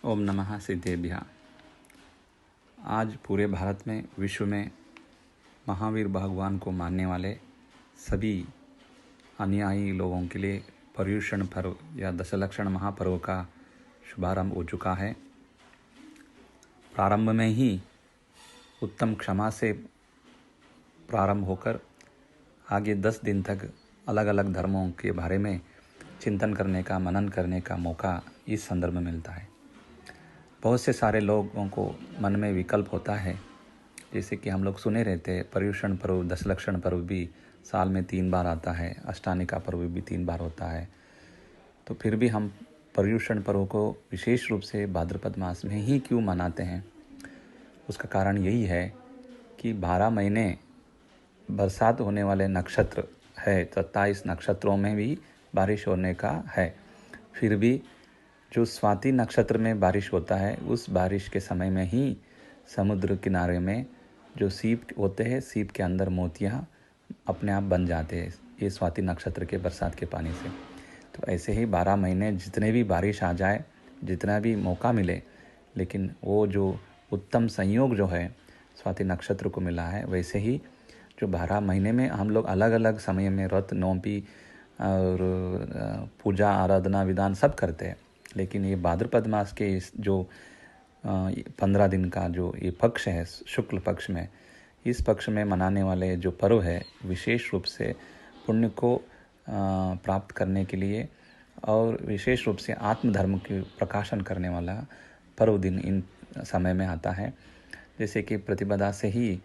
ओम नमः सिद्धेभ्यः। आज पूरे भारत में, विश्व में महावीर भगवान को मानने वाले सभी अनुयायी लोगों के लिए पर्युषण पर्व या दशलक्षण महापर्व का शुभारंभ हो चुका है। प्रारंभ में ही उत्तम क्षमा से प्रारंभ होकर आगे 10 दिन तक अलग अलग धर्मों के बारे में चिंतन करने का, मनन करने का मौका इस संदर्भ में मिलता है। बहुत से सारे लोगों को मन में विकल्प होता है, जैसे कि हम लोग सुने रहते हैं पर्युषण पर्व, दशलक्षण पर्व भी साल में 3 बार आता है, अष्टानिका पर्व भी 3 बार होता है। तो फिर भी हम पर्युषण पर्व को विशेष रूप से भाद्रपद मास में ही क्यों मनाते हैं? उसका कारण यही है कि 12 महीने बरसात होने वाले नक्षत्र है, 27 नक्षत्रों में भी बारिश होने का है। फिर भी जो स्वाति नक्षत्र में बारिश होता है, उस बारिश के समय में ही समुद्र किनारे में जो सीप होते हैं, सीप के अंदर मोतियाँ अपने आप बन जाते हैं, ये स्वाति नक्षत्र के बरसात के पानी से। तो ऐसे ही 12 महीने जितने भी बारिश आ जाए, जितना भी मौका मिले, लेकिन वो जो उत्तम संयोग जो है स्वाति नक्षत्र को मिला है, वैसे ही जो 12 महीने में हम लोग अलग अलग समय में व्रत, नौपी और पूजा, आराधना, विधान सब करते हैं। लेकिन ये भाद्रपद मास के इस जो 15 दिन का जो ये पक्ष है, शुक्ल पक्ष में, इस पक्ष में मनाने वाले जो पर्व है, विशेष रूप से पुण्य को प्राप्त करने के लिए और विशेष रूप से आत्मधर्म की प्रकाशन करने वाला पर्व दिन इन समय में आता है। जैसे कि प्रतिपदा से ही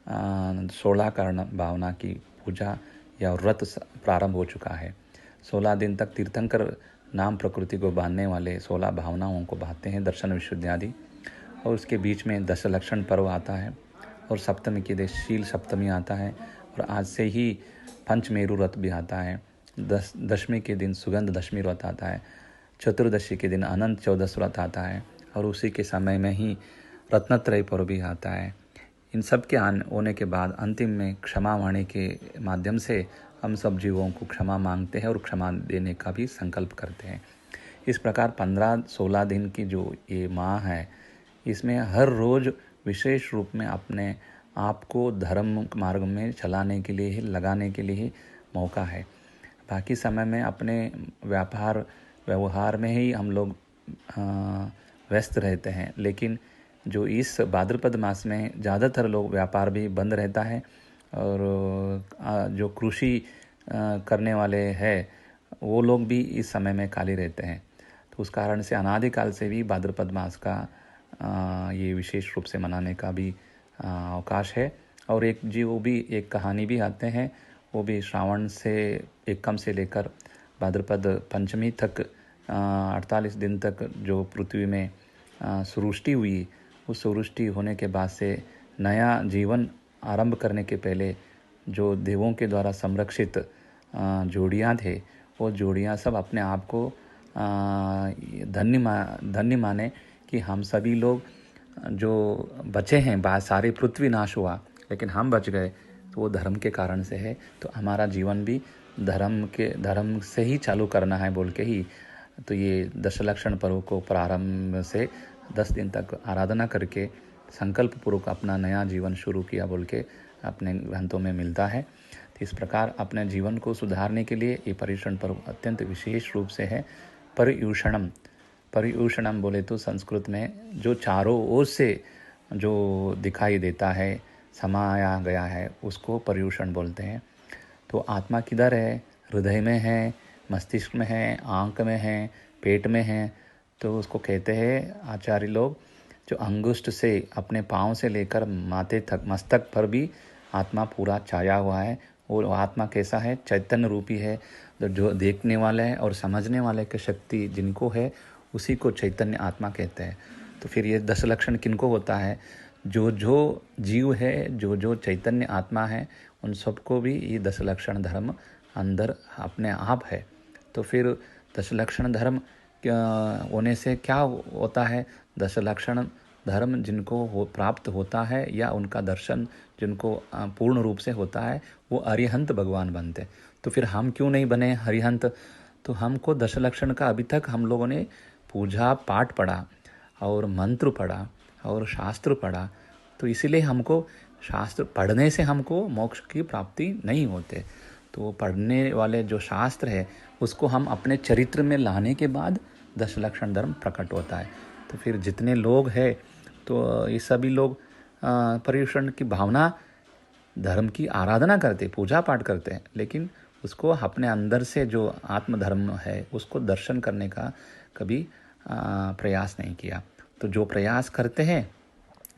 16 कर्ण भावना की पूजा या व्रत प्रारंभ हो चुका है। 16 दिन तक तीर्थंकर नाम प्रकृति को बांधने वाले 16 भावनाओं को बांधते हैं, दर्शन, विशुद्धि आदि। और उसके बीच में दशलक्षण पर्व आता है और सप्तमी के दिन शील सप्तमी आता है और आज से ही पंचमेरु व्रत भी आता है। दशमी के दिन सुगंध दशमी व्रत आता है, चतुर्दशी के दिन अनंत चौदस व्रत आता है और उसी के समय में ही रत्नत्रय पर्व भी आता है। इन सब के होने के बाद अंतिम में क्षमा वाणी के माध्यम से हम सब जीवों को क्षमा मांगते हैं और क्षमा देने का भी संकल्प करते हैं। इस प्रकार 15-16 दिन की जो ये माह है, इसमें हर रोज़ विशेष रूप में अपने आप को धर्म मार्ग में चलाने के लिए ही, लगाने के लिए ही मौका है। बाकी समय में अपने व्यापार व्यवहार में ही हम लोग व्यस्त रहते हैं। लेकिन जो इस भाद्रपद मास में ज़्यादातर लोग व्यापार भी बंद रहता है और जो कृषि करने वाले हैं वो लोग भी इस समय में खाली रहते हैं। तो उस कारण से अनादिकाल से भी भाद्रपद मास का ये विशेष रूप से मनाने का भी अवकाश है। और एक कहानी भी आते हैं, वो भी श्रावण से एकम से लेकर भाद्रपद पंचमी तक 48 दिन तक जो पृथ्वी में सृष्टि हुई, उस सृष्टि होने के बाद से नया जीवन आरंभ करने के पहले जो देवों के द्वारा संरक्षित जोड़ियाँ थे, वो जोड़ियाँ सब अपने आप को धन्य माने कि हम सभी लोग जो बचे हैं, सारी पृथ्वी नाश हुआ लेकिन हम बच गए, तो वो धर्म के कारण से है। तो हमारा जीवन भी धर्म से ही चालू करना है बोल के ही तो ये दशलक्षण पर्व को प्रारंभ से 10 दिन तक आराधना करके संकल्प पूर्वक अपना नया जीवन शुरू किया बोल के अपने ग्रंथों में मिलता है। तो इस प्रकार अपने जीवन को सुधारने के लिए ये पर्युषण पर्व अत्यंत विशेष रूप से है। पर्युषणम बोले तो संस्कृत में जो चारों ओर से जो दिखाई देता है, समाया गया है, उसको पर्युषण बोलते हैं। तो आत्मा किधर है? हृदय में है, मस्तिष्क में है, आँख में है, पेट में है। तो उसको कहते हैं आचार्य लोग, जो अंगुष्ठ से अपने पाँव से लेकर माथे तक, मस्तक पर भी आत्मा पूरा छाया हुआ है। और आत्मा कैसा है? चैतन्य रूपी है। जो देखने वाले है और समझने वाले की शक्ति जिनको है, उसी को चैतन्य आत्मा कहते हैं। तो फिर ये दशलक्षण किनको होता है? जो जीव है, जो चैतन्य आत्मा है, उन सबको भी ये दशलक्षण धर्म अंदर अपने आप है। तो फिर दशलक्षण धर्म होने से क्या होता है? दशलक्षण धर्म जिनको प्राप्त होता है या उनका दर्शन जिनको पूर्ण रूप से होता है, वो अरिहंत भगवान बनते। तो फिर हम क्यों नहीं बने अरिहंत? तो हमको दशलक्षण का अभी तक हम लोगों ने पूजा पाठ पढ़ा, और मंत्र पढ़ा और शास्त्र पढ़ा, तो इसीलिए हमको शास्त्र पढ़ने से हमको मोक्ष की प्राप्ति नहीं होते। तो पढ़ने वाले जो शास्त्र है उसको हम अपने चरित्र में लाने के बाद 10 लक्षण धर्म प्रकट होता है। तो फिर जितने लोग हैं तो ये सभी लोग पर्युषण की भावना, धर्म की आराधना करते, पूजा पाठ करते हैं, लेकिन उसको अपने अंदर से जो आत्मधर्म है उसको दर्शन करने का कभी प्रयास नहीं किया। तो जो प्रयास करते हैं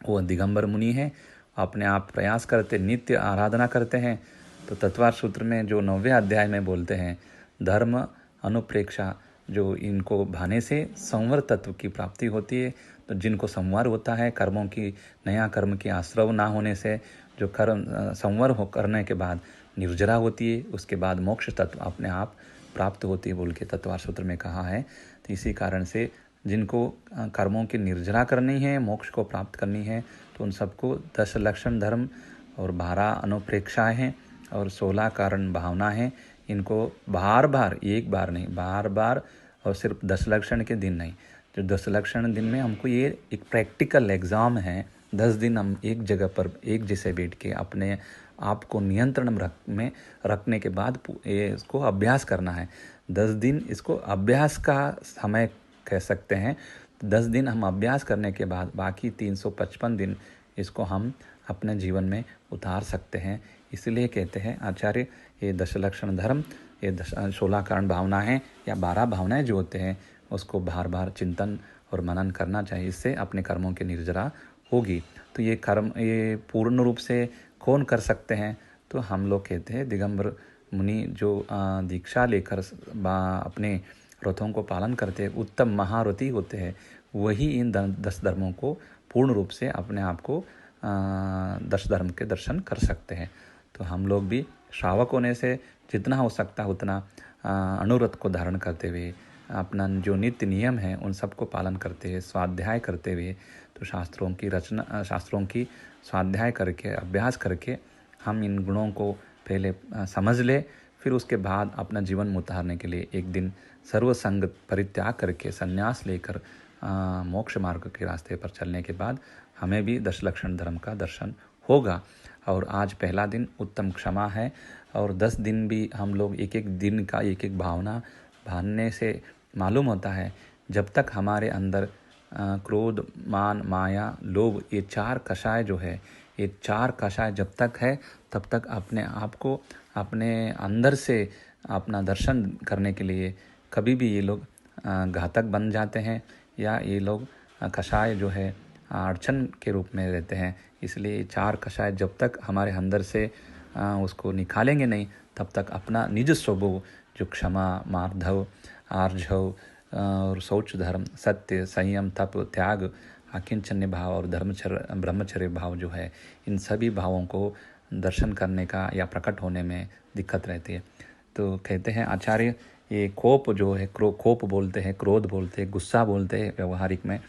वो दिगंबर मुनि है, अपने आप प्रयास करते, नित्य आराधना करते हैं। तो तत्वार सूत्र में जो 9वें अध्याय में बोलते हैं, धर्म अनुप्रेक्षा, जो इनको भाने से संवर तत्व की प्राप्ति होती है। तो जिनको संवर होता है, कर्मों की, नया कर्म की आश्रव ना होने से जो कर्म संवर हो करने के बाद निर्जरा होती है, उसके बाद मोक्ष तत्व अपने आप प्राप्त होती है बोल के तत्वार सूत्र में कहा है। तो इसी कारण से जिनको कर्मों की निर्जरा करनी है, मोक्ष को प्राप्त करनी है, तो उन सबको 10 लक्षण धर्म और 12 अनुप्रेक्षाएँ हैं और 16 कारण भावना है। इनको बार बार, एक बार नहीं, बार बार, और सिर्फ 10 लक्षण के दिन नहीं, जो 10 लक्षण दिन में हमको ये एक प्रैक्टिकल एग्ज़ाम है। 10 दिन हम एक जगह पर एक जैसे बैठ के अपने आप को नियंत्रण में रखने के बाद ये इसको अभ्यास करना है। 10 दिन इसको अभ्यास का समय कह सकते हैं। 10 दिन हम अभ्यास करने के बाद बाकी 355 दिन इसको हम अपने जीवन में उतार सकते हैं। इसलिए कहते हैं आचार्य, ये 10 लक्षण धर्म, ये 16 कारण भावनाएं या 12 भावनाएं जो होते हैं उसको बार बार चिंतन और मनन करना चाहिए। इससे अपने कर्मों की निर्जरा होगी। तो ये कर्म ये पूर्ण रूप से कौन कर सकते हैं? तो हम लोग कहते हैं दिगंबर मुनि जो दीक्षा लेकर अपने व्रतों को पालन करते हैं, उत्तम महारथी होते हैं, वही इन 10 धर्मों को पूर्ण रूप से अपने आप को 10 धर्म के दर्शन कर सकते हैं। तो हम लोग भी श्रावक होने से जितना हो सकता है उतना अनुव्रत को धारण करते हुए, अपना जो नित्य नियम है उन सबको पालन करते हुए, स्वाध्याय करते हुए, तो शास्त्रों की स्वाध्याय करके, अभ्यास करके हम इन गुणों को पहले समझ ले, फिर उसके बाद अपना जीवन में उतारने के लिए एक दिन सर्वसंग परित्याग करके संन्यास लेकर मोक्ष मार्ग के रास्ते पर चलने के बाद हमें भी 10 लक्षण धर्म का दर्शन होगा। और आज पहला दिन उत्तम क्षमा है, और 10 दिन भी हम लोग एक एक दिन का एक एक भावना भानने से मालूम होता है, जब तक हमारे अंदर क्रोध, मान, माया, लोभ, ये 4 कषाय जो है, ये 4 कषाय जब तक है तब तक अपने आप को अपने अंदर से अपना दर्शन करने के लिए कभी भी ये लोग घातक बन जाते हैं, या ये लोग कषाय जो है अड़चन के रूप में रहते हैं। इसलिए 4 कषाय जब तक हमारे अंदर से उसको निकालेंगे नहीं, तब तक अपना निज स्वभाव जो क्षमा, मार्धव, आर्जव और शौच धर्म, सत्य, संयम, तप, त्याग, अकिंचन्य भाव और ब्रह्मचर्य भाव जो है, इन सभी भावों को दर्शन करने का या प्रकट होने में दिक्कत रहती है। तो कहते हैं आचार्य, ये कोप जो है, कोप बोलते हैं, क्रोध बोलते हैं, गुस्सा बोलते हैं व्यवहारिक में,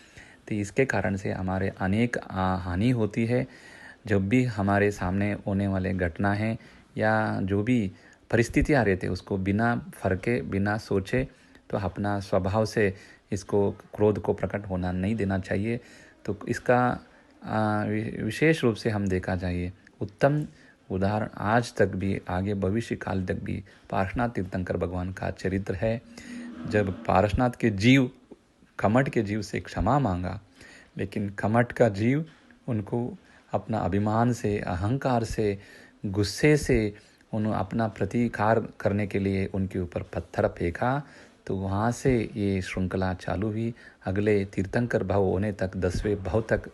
तो इसके कारण से हमारे अनेक हानि होती है। जब भी हमारे सामने होने वाले घटना है या जो भी परिस्थितियाँ रहती है, उसको बिना फरके, बिना सोचे, तो अपना स्वभाव से इसको क्रोध को प्रकट होना नहीं देना चाहिए। तो इसका विशेष रूप से हम देखा चाहिए उत्तम उदाहरण आज तक भी, आगे भविष्य काल तक भी पार्श्वनाथ तीर्थंकर भगवान का चरित्र है। जब पार्श्वनाथ के जीव कमठ के जीव से क्षमा मांगा, लेकिन कमठ का जीव उनको अपना अभिमान से, अहंकार से, गुस्से से अपना प्रतिकार करने के लिए उनके ऊपर पत्थर फेंका। तो वहाँ से ये श्रृंखला चालू हुई, अगले तीर्थंकर भाव होने तक, 10वें भाव तक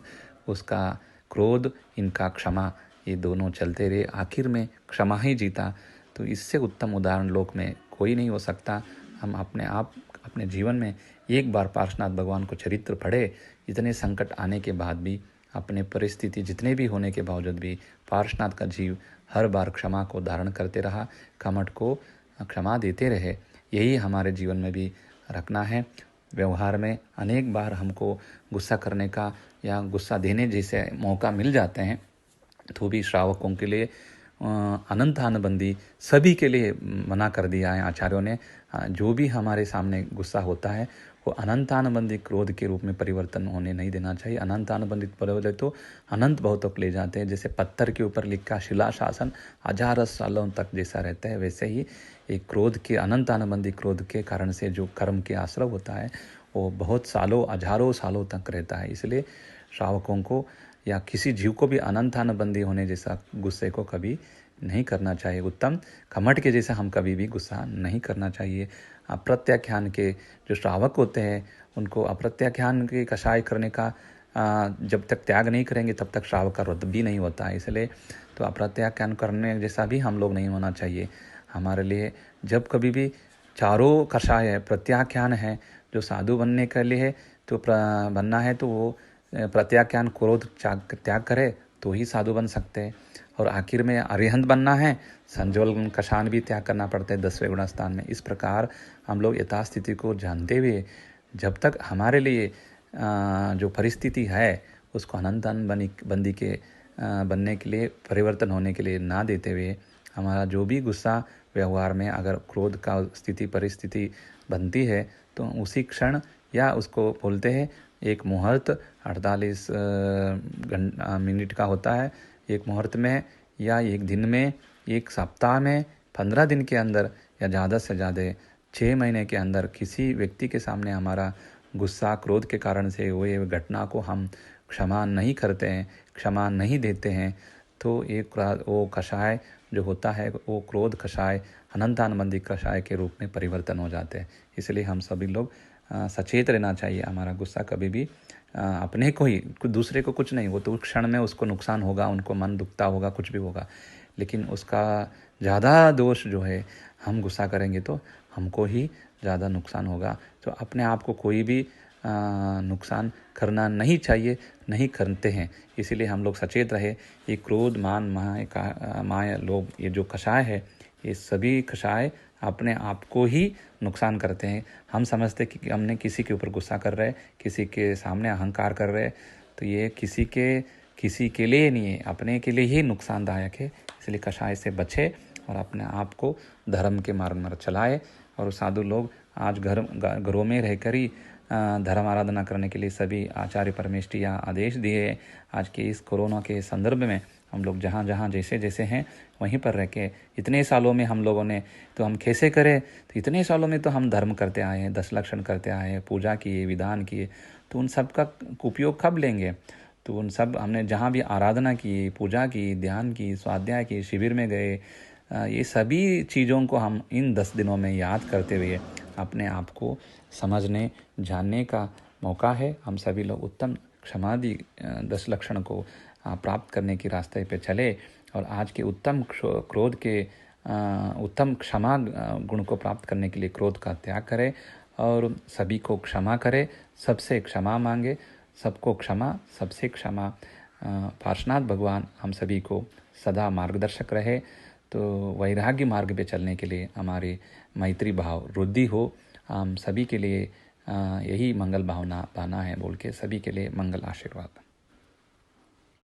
उसका क्रोध, इनका क्षमा, ये दोनों चलते रहे। आखिर में क्षमा ही जीता। तो इससे उत्तम उदाहरण लोक में कोई नहीं हो सकता। हम अपने जीवन में एक बार पार्श्वनाथ भगवान को चरित्र पढ़े, इतने संकट आने के बाद भी, अपने परिस्थिति जितने भी होने के बावजूद भी पार्श्वनाथ का जीव हर बार क्षमा को धारण करते रहा, कमठ को क्षमा देते रहे। यही हमारे जीवन में भी रखना है। व्यवहार में अनेक बार हमको गुस्सा करने का या गुस्सा देने जैसे मौका मिल जाते हैं, तो भी श्रावकों के लिए अनंत आनबंदी सभी के लिए मना कर दिया है आचार्यों ने। जो भी हमारे सामने गुस्सा होता है वो अनंतानुबंधी क्रोध के रूप में परिवर्तन होने नहीं देना चाहिए। अनंतानुबंधित बोले तो अनंत बहुत तक ले जाते हैं। जैसे पत्थर के ऊपर लिखा शिला शासन हजारों सालों तक जैसा रहता है, वैसे ही एक क्रोध के अनंतानुबंधी क्रोध के कारण से जो कर्म के आश्रय होता है वो बहुत सालों हजारों सालों तक रहता है। इसलिए श्रावकों को या किसी जीव को भी अनंतानुबंधी होने जैसा गुस्से को कभी नहीं करना चाहिए। उत्तम खमट के जैसा हम कभी भी गुस्सा नहीं करना चाहिए। अप्रत्याख्यान के जो श्रावक होते हैं उनको अप्रत्याख्यान के कषाय करने का जब तक त्याग नहीं करेंगे तब तक श्रावक का व्रत भी नहीं होता है। इसलिए तो अप्रत्याख्यान करने जैसा भी हम लोग नहीं होना चाहिए। हमारे लिए जब कभी भी चारों कषाय है, प्रत्याख्यान है, जो साधु बनने के लिए है तो बनना है तो वो प्रत्याख्यान क्रोध त्याग करे तो ही साधु बन सकते हैं। और आखिर में अरिहंत बनना है, संजोल कषान भी त्याग करना पड़ता है 10वें गुण स्थान में। इस प्रकार हम लोग यथास्थिति को जानते हुए जब तक हमारे लिए जो परिस्थिति है उसको अनंतानुबंधी के बनने के लिए परिवर्तन होने के लिए ना देते हुए हमारा जो भी गुस्सा व्यवहार में अगर क्रोध का स्थिति परिस्थिति बनती है तो उसी क्षण या उसको बोलते हैं एक मुहूर्त 48 मिनट का होता है, एक मुहूर्त में या एक दिन में, एक सप्ताह में, 15 दिन के अंदर या ज़्यादा से ज़्यादा 6 महीने के अंदर किसी व्यक्ति के सामने हमारा गुस्सा क्रोध के कारण से हुए घटना को हम क्षमा नहीं करते हैं, क्षमा नहीं देते हैं तो एक वो कषाय जो होता है वो क्रोध कषाय अनंतानुबंधी कषाय के रूप में परिवर्तन हो जाते हैं। इसलिए हम सभी लोग सचेत रहना चाहिए। हमारा गुस्सा कभी भी अपने को ही, दूसरे को कुछ नहीं, वो तो क्षण में उसको नुकसान होगा, उनको मन दुखता होगा, कुछ भी होगा, लेकिन उसका ज़्यादा दोष जो है हम गुस्सा करेंगे तो हमको ही ज़्यादा नुकसान होगा। तो अपने आप को कोई भी नुकसान करना नहीं चाहिए, नहीं करते हैं। इसीलिए हम लोग सचेत रहे। ये क्रोध मान माया लोभ ये जो कषाय है ये सभी कषाय अपने आप को ही नुकसान करते हैं। हम समझते कि हमने किसी के ऊपर गुस्सा कर रहे, किसी के सामने अहंकार कर रहे, तो ये किसी के लिए नहीं है, अपने के लिए ही नुकसानदायक है। इसलिए कषाय से बचे और अपने आप को धर्म के मार्ग में चलाए। और साधु लोग आज घरों में रहकर ही धर्म आराधना करने के लिए सभी आचार्य परमेष्ठिया आदेश दिए। आज के इस कोरोना के संदर्भ में हम लोग जहाँ जहाँ जैसे जैसे हैं वहीं पर रह के इतने सालों में हम लोगों ने तो हम कैसे करें, तो इतने सालों में तो हम धर्म करते आए हैं, 10 लक्षण करते आए हैं, पूजा किए, विधान किए, तो उन सब का उपयोग कब लेंगे। तो उन सब हमने जहाँ भी आराधना की, पूजा की, ध्यान की, स्वाध्याय की, शिविर में गए, ये सभी चीज़ों को हम इन 10 दिनों में याद करते हुए अपने आप को समझने जानने का मौका है। हम सभी लोग उत्तम क्षमादि 10 लक्षण को प्राप्त करने की रास्ते पे चले और आज के उत्तम क्रोध के उत्तम क्षमा गुण को प्राप्त करने के लिए क्रोध का त्याग करें और सभी को क्षमा करें, सबसे क्षमा मांगे, सबको क्षमा, सबसे क्षमा। पार्श्वनाथ भगवान हम सभी को सदा मार्गदर्शक रहे। तो वैराग्य मार्ग पे चलने के लिए हमारे मैत्री भाव वृद्धि हो। हम सभी के लिए यही मंगल भावना पाना है बोल के सभी के लिए मंगल आशीर्वाद।